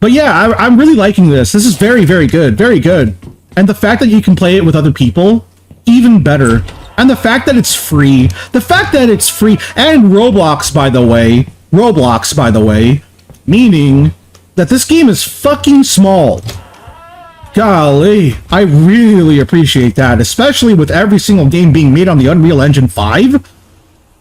But yeah, I'm really liking this. This is very, very good. Very good. And the fact that you can play it with other people, even better. And the fact that it's free. The fact that it's free. And Roblox, by the way. Roblox, by the way. Meaning that this game is fucking small. Golly. I really appreciate that. Especially with every single game being made on the Unreal Engine 5.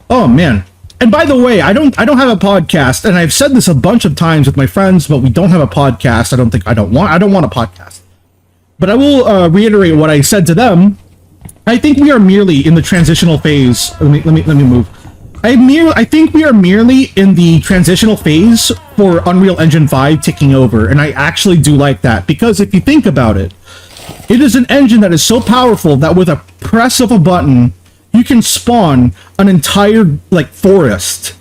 Oh, man. And by the way, I don't have a podcast, and I've said this a bunch of times with my friends, but we don't have a podcast. I don't want a podcast. But I will reiterate what I said to them. I think we are merely in the transitional phase. Let me move. I think we are merely in the transitional phase for Unreal Engine 5 ticking over, and I actually do like that, because if you think about it, it is an engine that is so powerful that with a press of a button, you can spawn an entire, like, forest.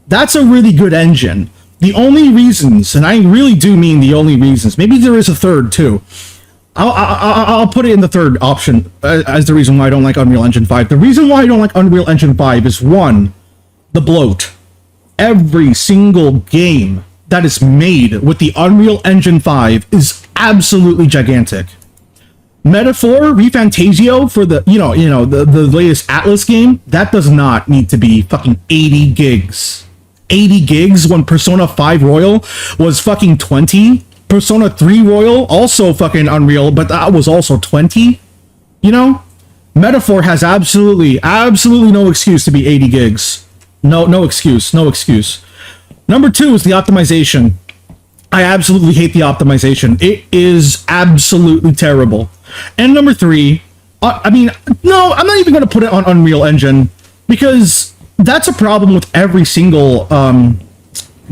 That's a really good engine. The only reasons, and I really do mean the only reasons, maybe there is a third too. I'll put it in the third option as the reason why I don't like Unreal Engine 5. The reason why I don't like Unreal Engine 5 is, one, the bloat. Every single game that is made with the Unreal Engine 5 is absolutely gigantic. Metaphor, ReFantazio for the, the latest Atlas game, that does not need to be fucking 80 gigs. 80 gigs when Persona 5 Royal was fucking 20. Persona 3 Royal, also fucking Unreal, but that was also 20. You know? Metaphor has absolutely no excuse to be 80 gigs. No excuse. Number 2 is the optimization. I absolutely hate the optimization. It is absolutely terrible. And number 3, I'm not even going to put it on Unreal Engine, because that's a problem with every single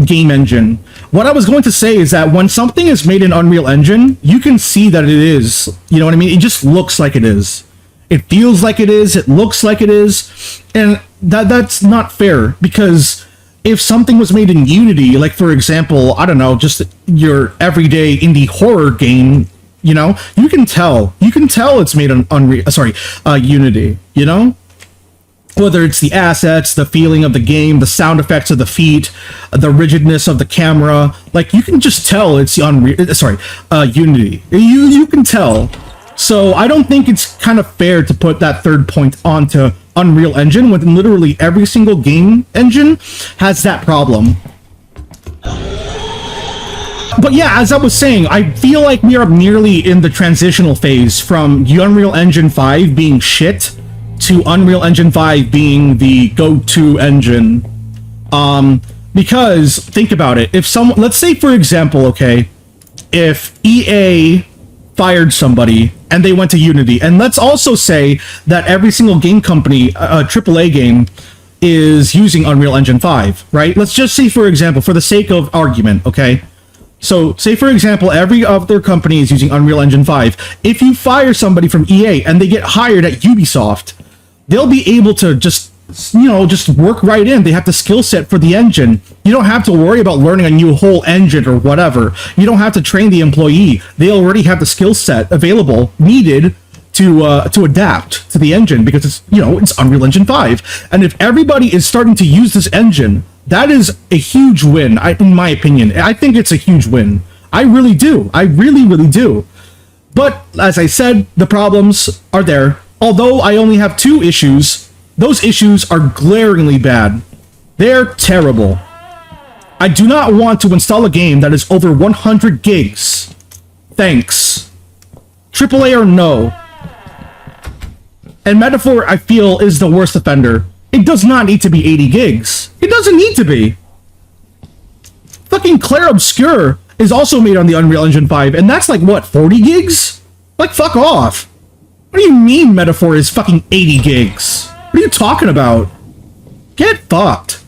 game engine. What I was going to say is that when something is made in Unreal Engine, you can see that it is. You know what I mean? It just looks like it is. It feels like it is. It looks like it is. And that's not fair, because if something was made in Unity, like, for example, I don't know, just your everyday indie horror game, you can tell it's made on Unity, Whether it's the assets, the feeling of the game, the sound effects of the feet, the rigidness of the camera, like, you can just tell it's Unity. You can tell. So I don't think it's kind of fair to put that third point onto Unreal Engine when literally every single game engine has that problem. But yeah, as I was saying, I feel like we are nearly in the transitional phase from Unreal Engine 5 being shit to Unreal Engine 5 being the go-to engine. Because, think about it, let's say, for example, okay, if EA fired somebody and they went to Unity, and let's also say that every single game company, AAA game, is using Unreal Engine 5, right? Let's just say, for example, for the sake of argument, okay? So, say, for example, every other company is using Unreal Engine 5. If you fire somebody from EA and they get hired at Ubisoft, they'll be able to just work right in. They have the skill set for the engine. You don't have to worry about learning a new whole engine or whatever. You don't have to train the employee. They already have the skill set available, needed to adapt to the engine, because it's Unreal Engine 5. And if everybody is starting to use this engine, that is a huge win, in my opinion. I think it's a huge win. I really do. I really, really do. But, as I said, the problems are there. Although I only have 2 issues, those issues are glaringly bad. They're terrible. I do not want to install a game that is over 100 gigs. Thanks. AAA or no. And Metaphor, I feel, is the worst offender. It does not need to be 80 gigs. It doesn't need to be. Fucking Clair Obscur is also made on the Unreal Engine 5, and that's like, what, 40 gigs? Like, fuck off. What do you mean Metaphor is fucking 80 gigs? What are you talking about? Get fucked.